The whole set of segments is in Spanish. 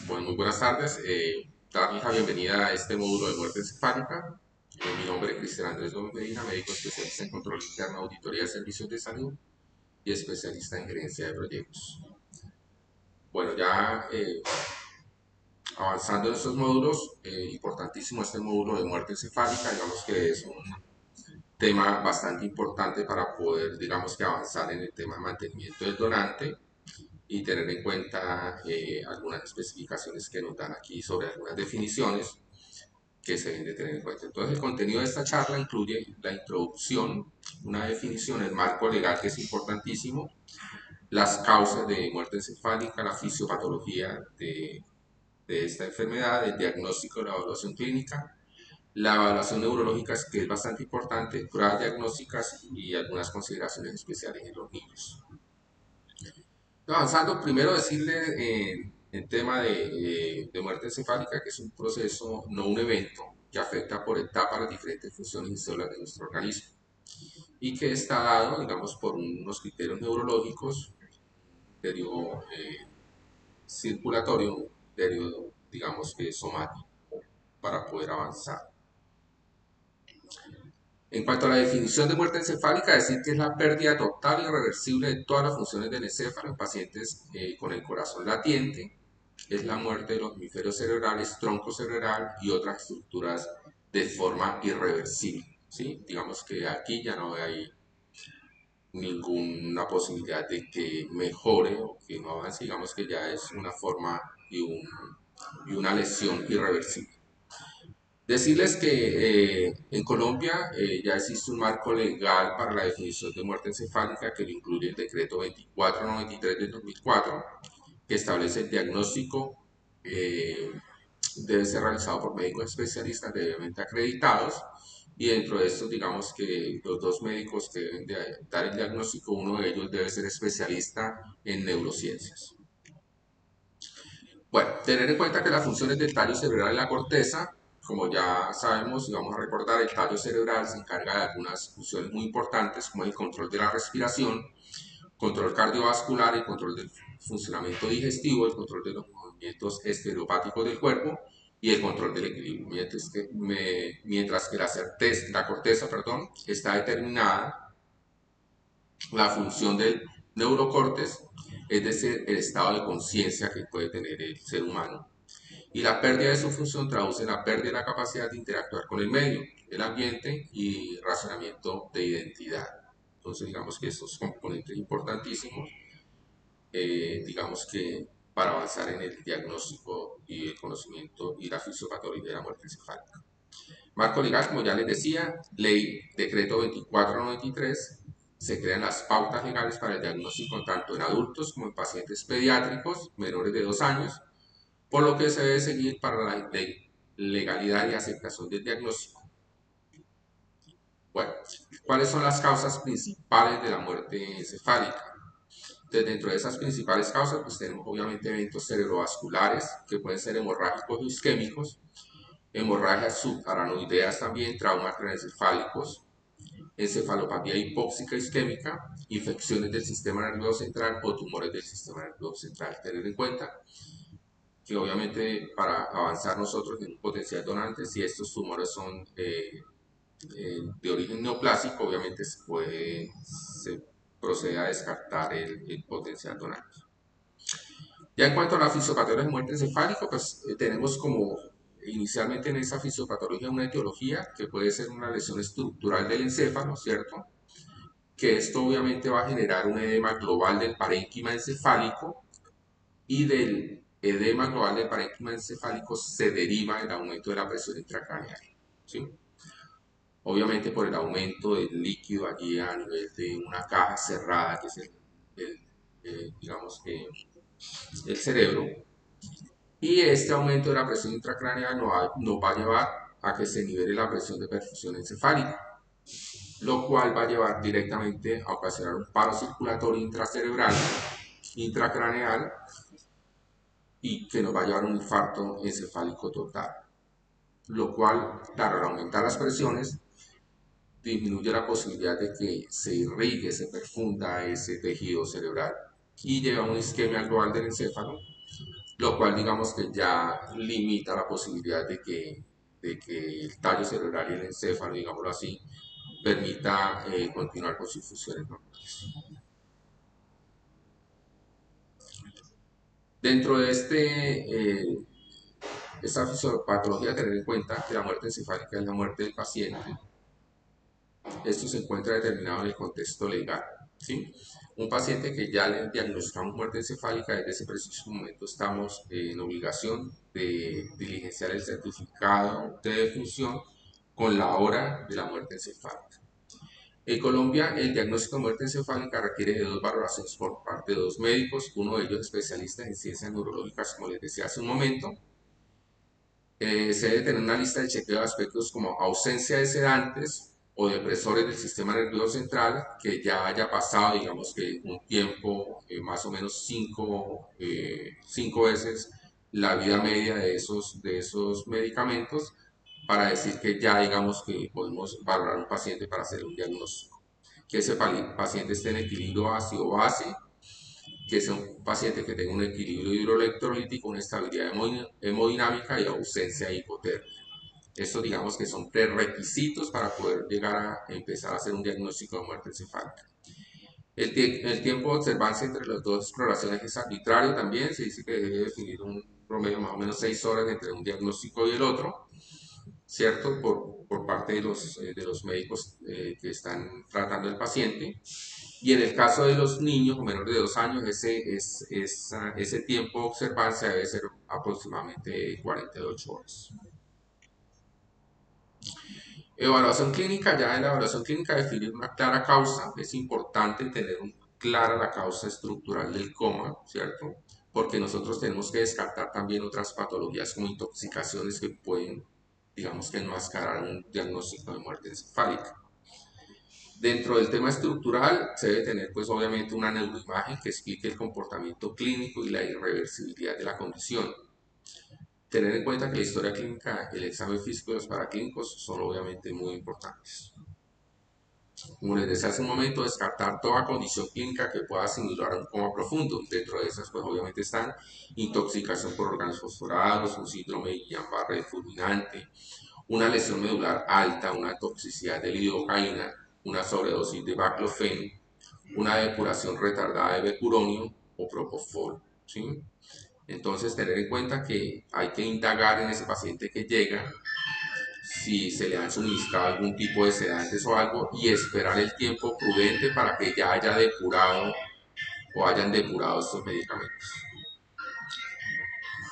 Bueno, muy buenas tardes. Darles la bienvenida a este módulo de muerte encefálica. Mi nombre es Cristian Andrés Gómez Medina, médico especialista en control interno, auditoría de servicios de salud y especialista en gerencia de proyectos. Bueno, ya avanzando en estos módulos, importantísimo este módulo de muerte encefálica, digamos que es un tema bastante importante para poder, digamos que avanzar en el tema de mantenimiento del donante y tener en cuenta algunas especificaciones que nos dan aquí sobre algunas definiciones que se deben de tener en cuenta. Entonces, el contenido de esta charla incluye la introducción, una definición, el marco legal que es importantísimo, las causas de muerte encefálica, la fisiopatología de esta enfermedad, el diagnóstico, la evaluación clínica, la evaluación neurológica que es bastante importante, pruebas diagnósticas y algunas consideraciones especiales en los niños. Avanzando, primero decirle en tema de muerte encefálica que es un proceso, no un evento, que afecta por etapas las diferentes funciones y células de nuestro organismo y que está dado, digamos, por unos criterios neurológicos, criterio circulatorio, un criterio, digamos, que somático para poder avanzar. En cuanto a la definición de muerte encefálica, decir que es la pérdida total y irreversible de todas las funciones del encéfalo en pacientes con el corazón latiente, es la muerte de los hemisferios cerebrales, tronco cerebral y otras estructuras de forma irreversible. ¿Sí? Digamos que aquí ya no hay ninguna posibilidad de que mejore o que no avance, digamos que ya es una forma y una lesión irreversible. Decirles que en Colombia ya existe un marco legal para la definición de muerte encefálica que lo incluye el decreto 2493 del 2004, que establece el diagnóstico debe ser realizado por médicos especialistas debidamente acreditados y dentro de estos digamos que los dos médicos que deben de dar el diagnóstico, uno de ellos debe ser especialista en neurociencias. Bueno, tener en cuenta que las funciones del tallo cerebral y la corteza, como ya sabemos y vamos a recordar, el tallo cerebral se encarga de algunas funciones muy importantes como el control de la respiración, control cardiovascular, el control del funcionamiento digestivo, el control de los movimientos estereopáticos del cuerpo y el control del equilibrio. Mientras que la corteza está determinada la función del neurocórtex, es decir, el estado de conciencia que puede tener el ser humano. Y la pérdida de su función traduce en la pérdida de la capacidad de interactuar con el medio, el ambiente y razonamiento de identidad. Entonces, digamos que estos componentes importantísimos, digamos que para avanzar en el diagnóstico y el conocimiento y la fisiopatología de la muerte encefálica. Marco legal, como ya les decía, ley decreto 2493, se crean las pautas legales para el diagnóstico tanto en adultos como en pacientes pediátricos menores de 2 años, por lo que se debe seguir para la legalidad y aceptación del diagnóstico. Bueno, ¿cuáles son las causas principales de la muerte encefálica? Entonces, dentro de esas principales causas, pues tenemos obviamente eventos cerebrovasculares que pueden ser hemorrágicos o isquémicos, hemorragias subaranoideas también, traumas craneoencefálicos, encefalopatía hipóxica isquémica, infecciones del sistema nervioso central o tumores del sistema nervioso central. Tener en cuenta que obviamente para avanzar nosotros en un potencial donante, si estos tumores son de origen neoplásico, obviamente se procede a descartar el potencial donante. Ya en cuanto a la fisiopatología de muerte encefálica, pues tenemos como inicialmente en esa fisiopatología una etiología que puede ser una lesión estructural del encéfalo, ¿cierto? Que esto obviamente va a generar un edema global del parénquima encefálico y del edema global del parénquima encefálico se deriva el aumento de la presión intracraneal, ¿sí? Obviamente por el aumento del líquido allí a nivel de una caja cerrada que es digamos que el cerebro, y este aumento de la presión intracraneal nos va a llevar a que se nivele la presión de perfusión encefálica, lo cual va a llevar directamente a ocasionar un paro circulatorio intracerebral, intracraneal, y que nos va a llevar a un infarto encefálico total, lo cual, claro, al aumentar las presiones, disminuye la posibilidad de que se irrigue, se perfunda ese tejido cerebral y lleva a una isquemia global del encéfalo, lo cual digamos que ya limita la posibilidad de que el tallo cerebral y el encéfalo, digámoslo así, permita continuar con sus funciones normales. Dentro de esta fisiopatología, tener en cuenta que la muerte encefálica es la muerte del paciente. Esto se encuentra determinado en el contexto legal. ¿Sí? Un paciente que ya le diagnosticamos muerte encefálica, desde ese preciso momento estamos en obligación de diligenciar el certificado de defunción con la hora de la muerte encefálica. En Colombia, el diagnóstico de muerte encefálica requiere de dos valoraciones por parte de dos médicos, uno de ellos especialista en ciencias neurológicas, como les decía hace un momento. Se debe tener una lista de chequeo de aspectos como ausencia de sedantes o depresores del sistema nervioso central que ya haya pasado, digamos que un tiempo, más o menos cinco veces la vida media de esos medicamentos, para decir que ya digamos que podemos valorar un paciente para hacer un diagnóstico. Que ese paciente esté en equilibrio ácido-base, que sea un paciente que tenga un equilibrio hidroelectrolítico, una estabilidad hemodinámica y ausencia de hipotermia. Estos digamos que son prerequisitos para poder llegar a empezar a hacer un diagnóstico de muerte encefálica. El tiempo de observancia entre las dos exploraciones es arbitrario también, se dice que debe definir un promedio más o menos 6 horas entre un diagnóstico y el otro, ¿cierto? Por parte de los médicos que están tratando el paciente. Y en el caso de los niños o menores de 2 años, ese tiempo de observancia debe ser aproximadamente 48 horas. Evaluación clínica, ya en la evaluación clínica definir una clara causa, es importante tener clara la causa estructural del coma, ¿cierto? Porque nosotros tenemos que descartar también otras patologías como intoxicaciones que pueden, digamos que enmascarar un diagnóstico de muerte encefálica. Dentro del tema estructural se debe tener pues obviamente una neuroimagen que explique el comportamiento clínico y la irreversibilidad de la condición. Tener en cuenta que la historia clínica, el examen físico y los paraclínicos son obviamente muy importantes. Como les decía hace un momento, descartar toda condición clínica que pueda simular un coma profundo. Dentro de esas, pues obviamente están intoxicación por órganos fosforados, un síndrome de Guillain-Barré fulminante, una lesión medular alta, una toxicidad de lidocaína, una sobredosis de baclofen, una depuración retardada de becuronio o propofol. ¿Sí? Entonces, tener en cuenta que hay que indagar en ese paciente que llega si se le han suministrado algún tipo de sedantes o algo y esperar el tiempo prudente para que ya haya depurado o hayan depurado estos medicamentos.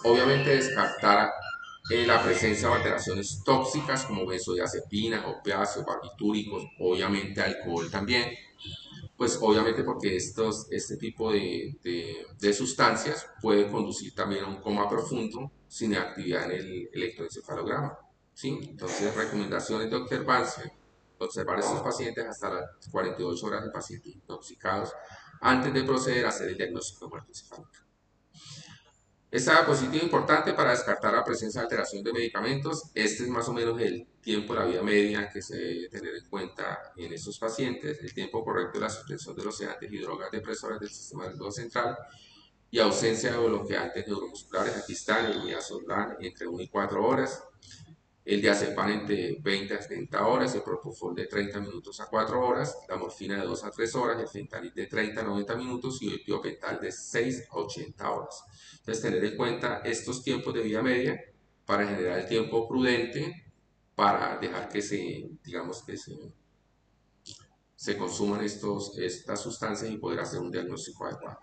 Obviamente descartar la presencia de alteraciones tóxicas como benzodiazepinas, opiáceos, barbitúricos, obviamente alcohol también, pues obviamente porque este tipo de sustancias puede conducir también a un coma profundo sin actividad en el electroencefalograma. ¿Sí? Entonces, recomendaciones de observancia, observar a estos pacientes hasta las 48 horas de pacientes intoxicados antes de proceder a hacer el diagnóstico de muerte encefálica. Esta diapositiva importante para descartar la presencia de alteración de medicamentos. Este es más o menos el tiempo de la vida media que se debe tener en cuenta en estos pacientes, el tiempo correcto de la suspensión de los sedantes y drogas depresoras del sistema nervioso central y ausencia de bloqueantes neuromusculares. Aquí está el midazolam entre 1 y 4 horas, el diazepam entre 20 a 30 horas, el propofol de 30 minutos a 4 horas, la morfina de 2 a 3 horas, el fentanil de 30 a 90 minutos y el piopental de 6 a 80 horas. Entonces, tener en cuenta estos tiempos de vida media para generar el tiempo prudente para dejar que digamos que se consuman estas sustancias y poder hacer un diagnóstico adecuado.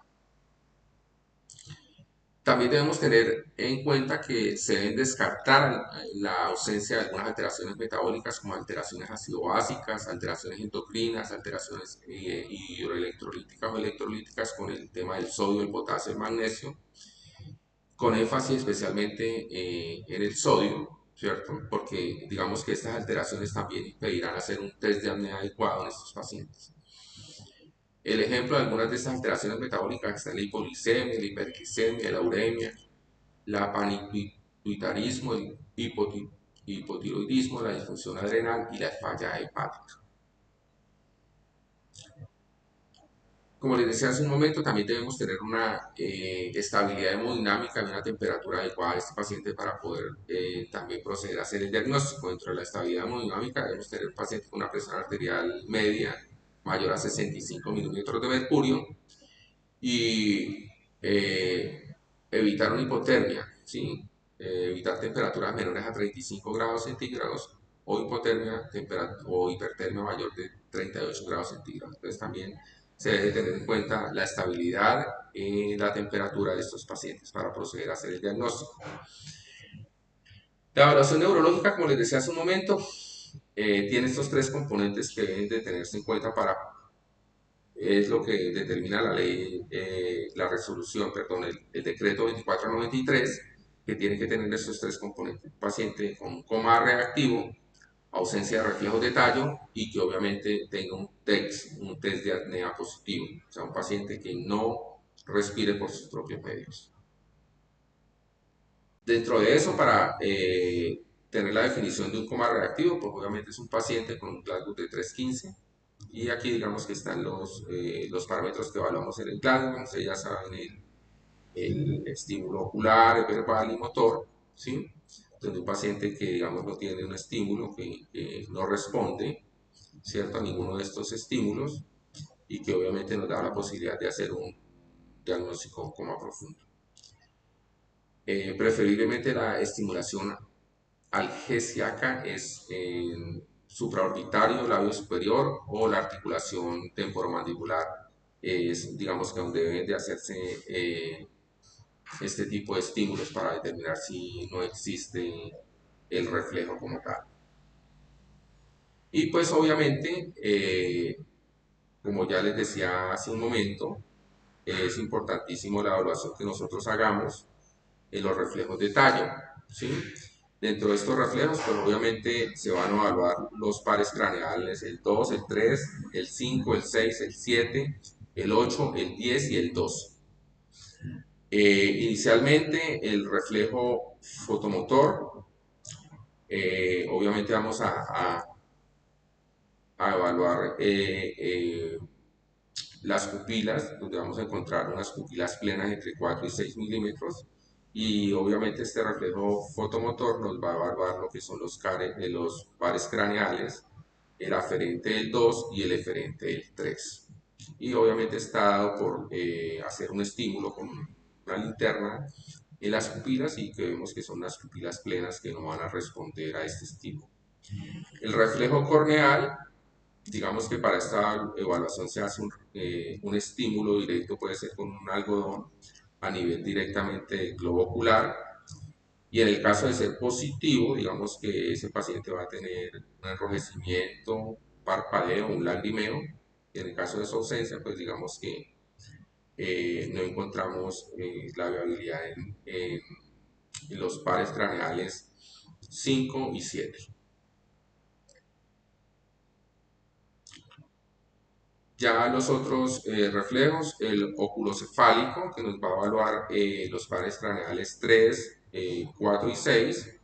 También debemos tener en cuenta que se deben descartar la ausencia de algunas alteraciones metabólicas como alteraciones ácido-básicas, alteraciones endocrinas, alteraciones hidroelectrolíticas o electrolíticas con el tema del sodio, el potasio, el magnesio, con énfasis especialmente en el sodio, ¿cierto? Porque digamos que estas alteraciones también impedirán hacer un test de apnea adecuado en estos pacientes. El ejemplo de algunas de estas alteraciones metabólicas está la hipoglicemia, la hiperglicemia, la uremia, la panituitarismo, el hipotiroidismo, la disfunción adrenal y la falla hepática. Como les decía hace un momento, también debemos tener una estabilidad hemodinámica y una temperatura adecuada a este paciente para poder también proceder a hacer el diagnóstico. Dentro de la estabilidad hemodinámica debemos tener un paciente con una presión arterial media mayor a 65 milímetros de mercurio y evitar una hipotermia, ¿sí? Evitar temperaturas menores a 35 grados centígrados o hipotermia o hipertermia mayor de 38 grados centígrados. Entonces también se debe tener en cuenta la estabilidad en la temperatura de estos pacientes para proceder a hacer el diagnóstico. La evaluación neurológica, como les decía hace un momento, tiene estos tres componentes que deben de tenerse en cuenta para es lo que determina la ley, la resolución, perdón, el decreto 2493, que tiene que tener esos tres componentes. Un paciente con coma reactivo, ausencia de reflejos de tallo y que obviamente tenga un test de apnea positivo, o sea, un paciente que no respire por sus propios medios. Dentro de eso, para tener la definición de un coma reactivo, pues obviamente es un paciente con un Glasgow de 315. Y aquí digamos que están los parámetros que evaluamos en el Glasgow, como ustedes ya saben, el estímulo ocular, verbal y motor, ¿sí? Donde un paciente que digamos no tiene un estímulo, que no responde, ¿cierto? A ninguno de estos estímulos y que obviamente nos da la posibilidad de hacer un diagnóstico coma profundo. Preferiblemente la estimulación algesiaca es en supraorbitario, labio superior o la articulación temporomandibular. Es, digamos que donde deben de hacerse este tipo de estímulos para determinar si no existe el reflejo como tal. Y pues obviamente, como ya les decía hace un momento, es importantísimo la evaluación que nosotros hagamos en los reflejos de tallo, ¿sí? Dentro de estos reflejos, pues obviamente se van a evaluar los pares craneales, el 2, el 3, el 5, el 6, el 7, el 8, el 10 y el 12. Inicialmente, el reflejo fotomotor, obviamente vamos a evaluar las pupilas, donde vamos a encontrar unas pupilas plenas entre 4 y 6 milímetros. Y obviamente este reflejo fotomotor nos va a evaluar lo que son los pares craneales, el aferente del 2 y el eferente del 3. Y obviamente está dado por hacer un estímulo con una linterna en las pupilas y que vemos que son las pupilas plenas que no van a responder a este estímulo. El reflejo corneal, digamos que para esta evaluación se hace un estímulo directo, puede ser con un algodón a nivel directamente del globo ocular. Y en el caso de ser positivo, digamos que ese paciente va a tener un enrojecimiento, parpadeo, un lagrimeo. Y en el caso de su ausencia, pues digamos que no encontramos la viabilidad en los pares craneales 5 y 7. Ya los otros reflejos, el oculocefálico, que nos va a evaluar los pares craneales 3, 4 y 6.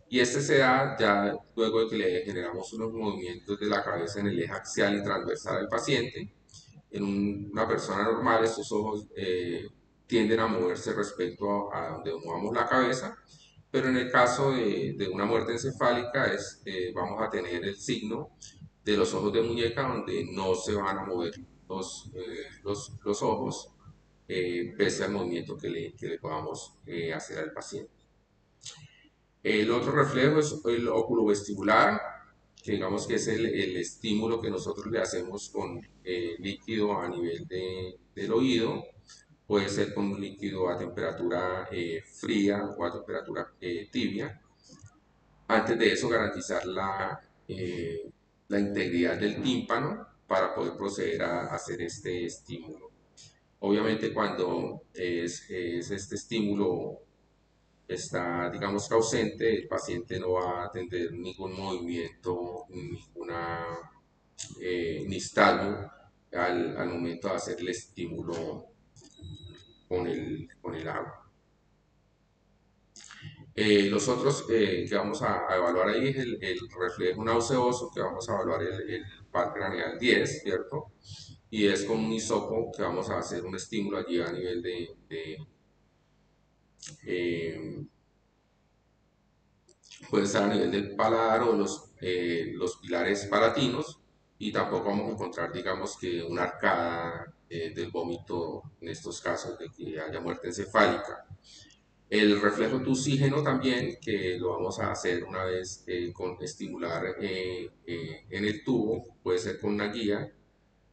Y este se da ya luego de que le generamos unos movimientos de la cabeza en el eje axial y transversal al paciente. En una persona normal, estos ojos tienden a moverse respecto a donde movamos la cabeza, pero en el caso de una muerte encefálica vamos a tener el signo de los ojos de muñeca donde no se van a mover los ojos pese al movimiento que le podamos hacer al paciente. El otro reflejo es el óculo vestibular, que digamos que es el estímulo que nosotros le hacemos con líquido a nivel del oído. Puede ser con un líquido a temperatura fría o a temperatura tibia. Antes de eso, garantizar la integridad del tímpano para poder proceder a hacer este estímulo. Obviamente, cuando es este estímulo está, digamos, que ausente, el paciente no va a tener ningún movimiento, ninguna nistagmo al momento de hacer el estímulo con el agua. Los otros que vamos a evaluar ahí es el reflejo nauseoso, que vamos a evaluar el par craneal 10, ¿cierto? y es con un hisopo que vamos a hacer un estímulo allí a nivel eh, puede estar a nivel del paladar o los pilares palatinos, y tampoco vamos a encontrar, digamos, que una arcada del vómito en estos casos de que haya muerte encefálica. El reflejo tusígeno también, que lo vamos a hacer una vez con estimular en el tubo, puede ser con una guía,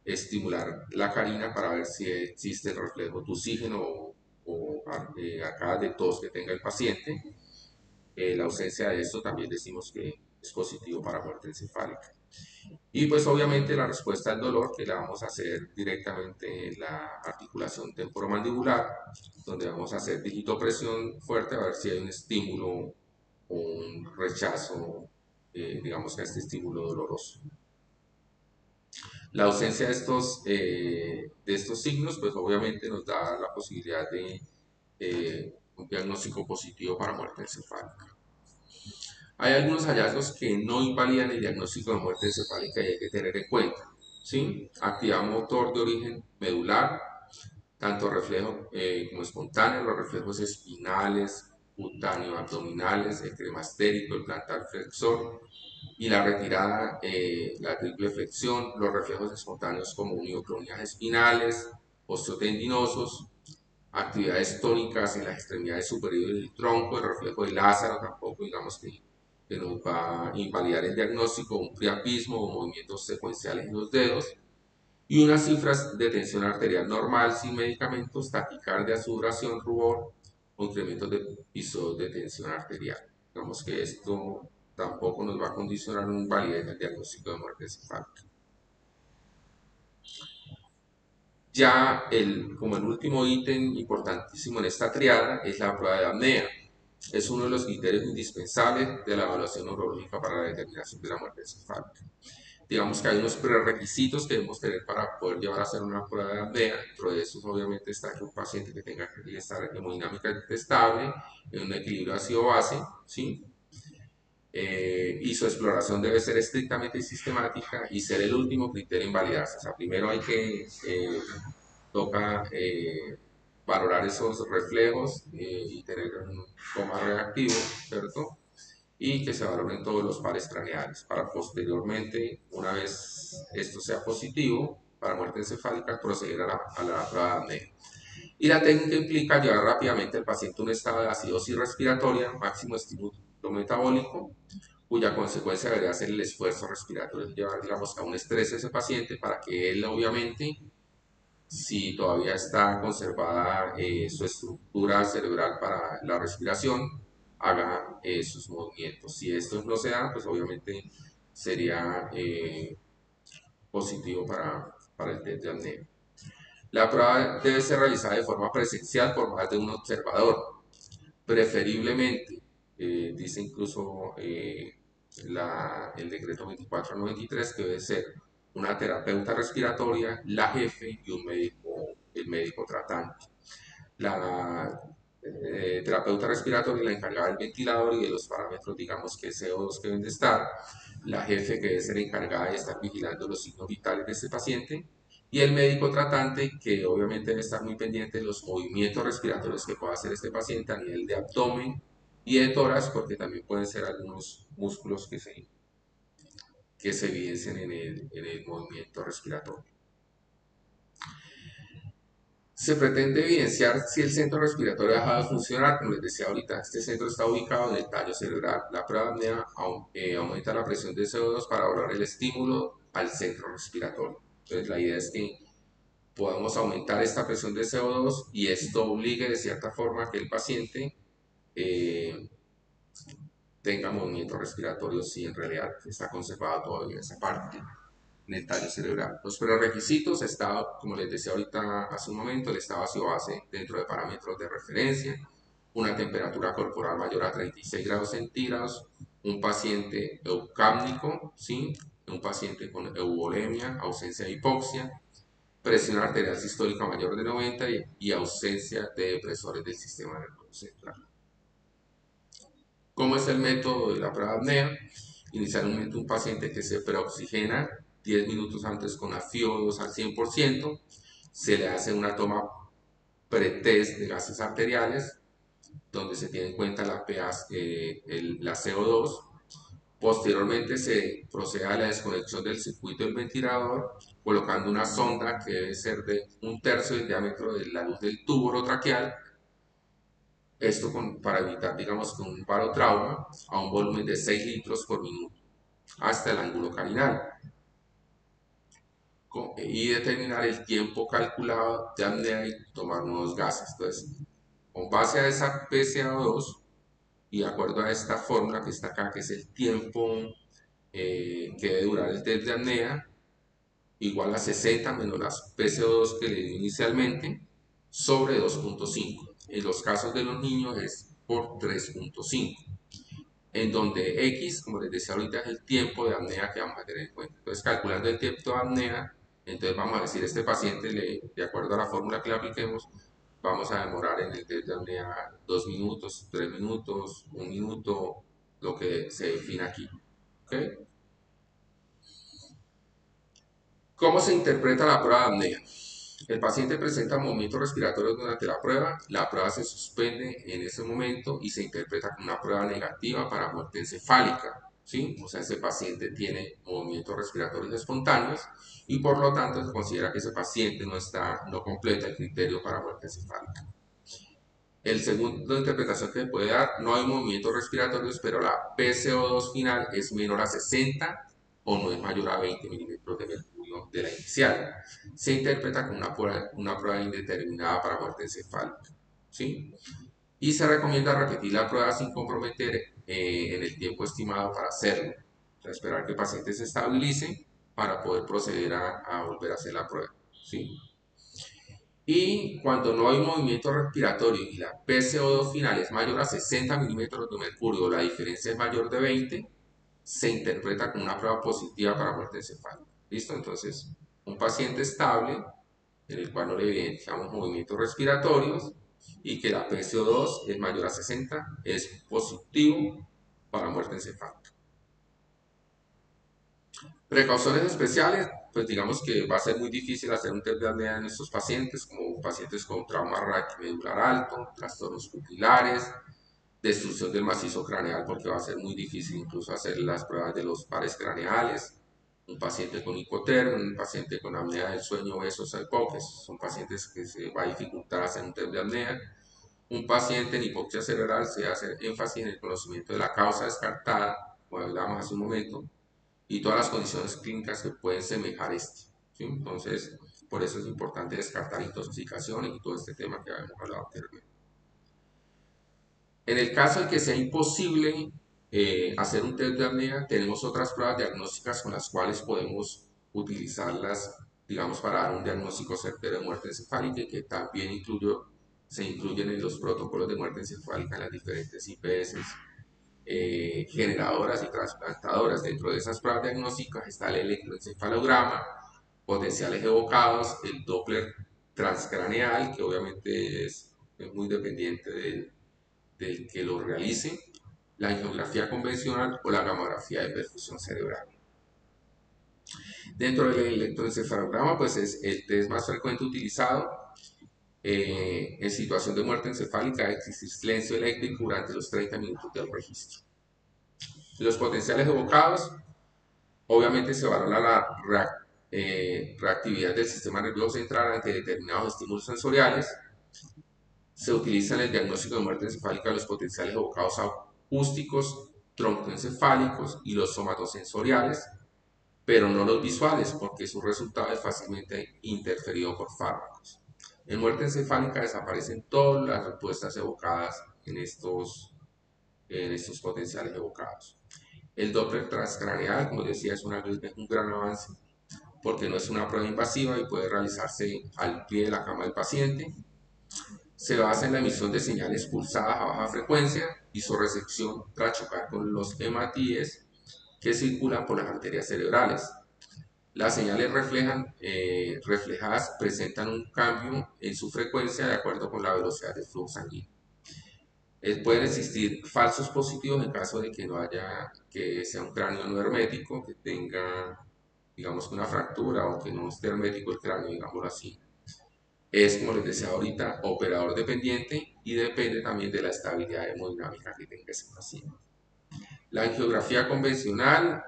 estimular la carina para ver si existe el reflejo tusígeno o arcadas de tos que tenga el paciente. La ausencia de esto también decimos que es positivo para muerte encefálica. Y pues obviamente la respuesta al dolor que la vamos a hacer directamente en la articulación temporomandibular, donde vamos a hacer digitopresión fuerte a ver si hay un estímulo o un rechazo, digamos que a este estímulo doloroso. La ausencia de estos signos, pues obviamente nos da la posibilidad de un diagnóstico positivo para muerte encefálica. Hay algunos hallazgos que no invalidan el diagnóstico de muerte encefálica y hay que tener en cuenta. ¿Sí? Actividad motor de origen medular, tanto reflejo como espontáneo, los reflejos espinales, cutáneo abdominales, el cremastérico, el plantar flexor y la retirada, la triple flexión, los reflejos espontáneos como uniocronías espinales, osteotendinosos, actividades tónicas en las extremidades superiores del tronco, el reflejo de Lázaro tampoco, digamos que nos va a invalidar el diagnóstico, un priapismo o movimientos secuenciales en los dedos, y unas cifras de tensión arterial normal sin medicamentos, taquicardia, sudoración, rubor o incrementos de episodios de tensión arterial. Digamos que esto tampoco nos va a condicionar un validez del diagnóstico de muerte encefálica. Ya como el último ítem importantísimo en esta triada es la prueba de apnea. Es uno de los criterios indispensables de la evaluación neurológica para la determinación de la muerte encefálica. Digamos que hay unos prerequisitos que debemos tener para poder llevar a hacer una prueba de apnea. Dentro de estos obviamente está que un paciente que tenga que estar hemodinámicamente estable, en un equilibrio ácido-base, ¿sí? Y su exploración debe ser estrictamente sistemática y ser el último criterio en validarse. O sea, primero hay que toca valorar esos reflejos y tener un coma reactivo, ¿cierto? Y que se valoren todos los pares craneales para posteriormente, una vez esto sea positivo para muerte encefálica, proceder a la prueba de apnea. Y la técnica implica llevar rápidamente al paciente a un estado de acidosis respiratoria, máximo estímulo metabólico, cuya consecuencia debería ser el esfuerzo respiratorio, llevar, digamos, a un estrés a ese paciente para que él, obviamente, si todavía está conservada su estructura cerebral para la respiración, haga sus movimientos. Si esto no se da, pues obviamente sería positivo para el test de apnea. La prueba debe ser realizada de forma presencial por más de un observador, preferiblemente, dice incluso el decreto 2493, que debe ser una terapeuta respiratoria, la jefe y un médico, el médico tratante. La terapeuta respiratoria, la encargada del ventilador y de los parámetros, digamos, que CO2 que deben de estar, la jefe que debe ser encargada de estar vigilando los signos vitales de este paciente, y el médico tratante que obviamente debe estar muy pendiente de los movimientos respiratorios que pueda hacer este paciente a nivel de abdomen y de tórax, porque también pueden ser algunos músculos que se evidencian en el movimiento respiratorio. Se pretende evidenciar si el centro respiratorio ha dejado de funcionar, como les decía ahorita, este centro está ubicado en el tallo cerebral. La prueba de apnea aumenta la presión de CO2 para evaluar el estímulo al centro respiratorio. Entonces la idea es que podamos aumentar esta presión de CO2 y esto obligue de cierta forma que el paciente eh, tenga movimiento respiratorio si en realidad está conservado todavía esa parte en el tallo cerebral. Los prerequisitos, estado, como les decía ahorita hace un momento, el estado ácido-base dentro de parámetros de referencia, una temperatura corporal mayor a 36 grados centígrados, un paciente eucápnico, ¿sí? Un paciente con euvolemia, ausencia de hipoxia, presión arterial sistólica mayor de 90 y ausencia de depresores del sistema nervioso central. ¿Cómo es el método de la prueba de apnea? Inicialmente un paciente que se preoxigena 10 minutos antes con FiO2 al 100%, se le hace una toma pretest de gases arteriales, donde se tiene en cuenta la pH, la CO2. Posteriormente se procede a la desconexión del circuito del ventilador, colocando una sonda que debe ser de 1/3 del diámetro de la luz del tubo orotraqueal. Esto para evitar, digamos, que un barotrauma a un volumen de 6 litros por minuto hasta el ángulo carinal y determinar el tiempo calculado de apnea y tomar nuevos gases. Entonces, con base a esa PCO2 y de acuerdo a esta fórmula que está acá, que es el tiempo que debe durar el test de apnea, igual a 60 menos las PCO2 que le dio inicialmente, sobre 2.5. En los casos de los niños es por 3.5, en donde X, como les decía ahorita, es el tiempo de apnea que vamos a tener en cuenta. Entonces, calculando el tiempo de apnea, entonces vamos a decir, este paciente, de acuerdo a la fórmula que le apliquemos, vamos a demorar en el test de apnea 2 minutos, 3 minutos, 1 minuto, lo que se define aquí. ¿Okay? ¿Cómo se interpreta la prueba de apnea? El paciente presenta movimientos respiratorios durante la prueba se suspende en ese momento y se interpreta como una prueba negativa para muerte encefálica, ¿sí? O sea, ese paciente tiene movimientos respiratorios espontáneos y por lo tanto se considera que ese paciente no completa el criterio para muerte encefálica. El segundo interpretación que se puede dar, no hay movimientos respiratorios, pero la PCO2 final es menor a 60 o no es mayor a 20 milímetros de mercurio de la inicial. Se interpreta como una prueba indeterminada para muerte encefálica. ¿Sí? Y se recomienda repetir la prueba sin comprometer en el tiempo estimado para hacerlo. O sea, esperar que el paciente se estabilice para poder proceder a volver a hacer la prueba. ¿Sí? Y cuando no hay movimiento respiratorio y la PCO2 final es mayor a 60 milímetros de mercurio o la diferencia es mayor de 20, se interpreta como una prueba positiva para muerte encefálica. ¿Listo? Entonces, un paciente estable en el cual no le evidenciamos movimientos respiratorios y que la PCO2 es mayor a 60 es positivo para muerte encefálica. Precauciones especiales, pues digamos que va a ser muy difícil hacer un test de apnea en estos pacientes, como pacientes con trauma raquimedular alto, trastornos pupilares, destrucción del macizo craneal, porque va a ser muy difícil incluso hacer las pruebas de los pares craneales, un paciente con hipotermia, un paciente con apnea del sueño obeso que son pacientes que se va a dificultar hacer un test de apnea. Un paciente en hipoxia cerebral se hace énfasis en el conocimiento de la causa descartada, como hablábamos hace un momento, y todas las condiciones clínicas que pueden semejar este. ¿Sí? Entonces, por eso es importante descartar intoxicaciones y todo este tema que habíamos hablado anteriormente. En el caso de que sea imposible hacer un test de apnea, tenemos otras pruebas diagnósticas con las cuales podemos utilizarlas, digamos, para dar un diagnóstico certero de muerte encefálica y que también se incluyen en los protocolos de muerte encefálica en las diferentes IPS generadoras y transplantadoras. Dentro de esas pruebas diagnósticas está el electroencefalograma, potenciales evocados, el Doppler transcraneal, que obviamente es muy dependiente del que lo realice, la angiografía convencional o la gamografía de perfusión cerebral. Dentro del electroencefalograma, pues es el test más frecuente utilizado en situación de muerte encefálica, de existir silencio eléctrico durante los 30 minutos del registro. Los potenciales evocados, obviamente se valora la reactividad del sistema nervioso central ante determinados estímulos sensoriales. Se utiliza en el diagnóstico de muerte encefálica los potenciales evocados acústicos, troncoencefálicos y los somatosensoriales, pero no los visuales, porque su resultado es fácilmente interferido por fármacos. En muerte encefálica desaparecen todas las respuestas evocadas en estos potenciales evocados. El Doppler transcraneal, como decía, es un gran avance porque no es una prueba invasiva y puede realizarse al pie de la cama del paciente. Se basa en la emisión de señales pulsadas a baja frecuencia y su recepción tras chocar con los hematíes que circulan por las arterias cerebrales. Las señales reflejadas presentan un cambio en su frecuencia de acuerdo con la velocidad del flujo sanguíneo. Pueden existir falsos positivos en caso de que no haya, que sea un cráneo no hermético, que tenga, digamos que una fractura o que no esté hermético el cráneo, digámoslo así. Es, como les decía ahorita, operador dependiente y depende también de la estabilidad hemodinámica que tenga ese paciente. La angiografía convencional,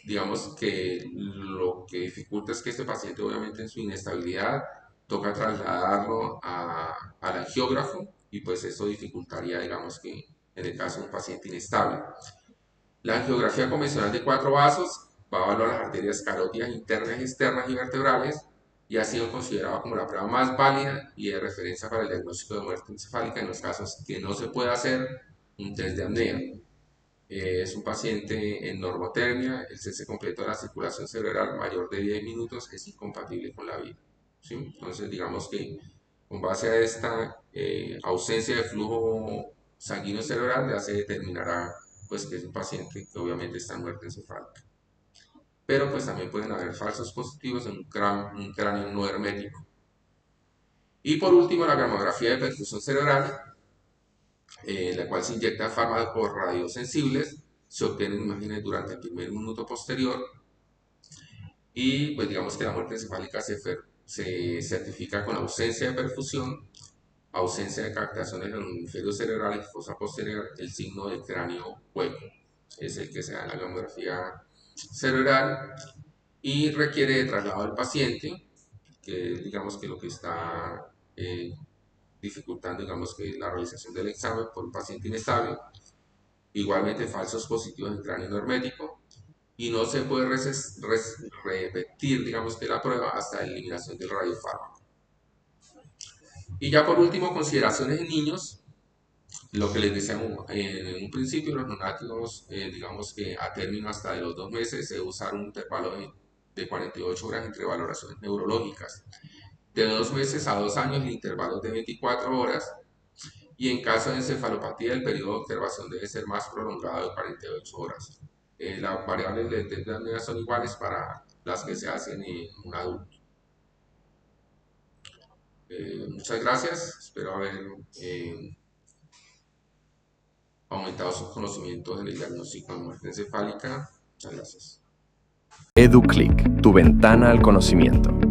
digamos que lo que dificulta es que este paciente, obviamente en su inestabilidad, toca trasladarlo al angiógrafo y pues eso dificultaría, digamos que en el caso de un paciente inestable. La angiografía convencional de 4 vasos va a evaluar las arterias carótidas internas, externas y vertebrales y ha sido considerado como la prueba más válida y de referencia para el diagnóstico de muerte encefálica en los casos que no se puede hacer un test de apnea. Es un paciente en normotermia, el cese completo de la circulación cerebral mayor de 10 minutos es incompatible con la vida. ¿Sí? Entonces, digamos que con base a esta ausencia de flujo sanguíneo cerebral ya se determinará pues, que es un paciente que obviamente está en muerte encefálica. Pero pues también pueden haber falsos positivos en un cráneo no hermético. Y por último, la gramografía de perfusión cerebral, en la cual se inyecta fármacos radiosensibles, se obtienen imágenes durante el primer minuto posterior y pues digamos que la muerte encefálica se certifica con ausencia de perfusión, ausencia de captaciones en el hemisferio cerebral y fosa posterior, el signo del cráneo hueco. Es el que se da en la gramografía cerebral y requiere de traslado del paciente, que digamos que lo que está dificultando digamos que la realización del examen por un paciente inestable. Igualmente falsos positivos en cráneo no hermético y no se puede repetir digamos que la prueba hasta la eliminación del radiofármaco. Y ya por último, consideraciones en niños. Lo que les decía en un principio, los neonatos, digamos que a término hasta de los 2 meses, se usa un intervalo de 48 horas entre valoraciones neurológicas. De 2 meses a 2 años, el intervalo es de 24 horas. Y en caso de encefalopatía, el periodo de observación debe ser más prolongado de 48 horas. Las variables de test de apnea son iguales para las que se hacen en un adulto. Muchas gracias, espero haber aumentado sus conocimientos en el diagnóstico de muerte encefálica. Muchas gracias. EduClick, tu ventana al conocimiento.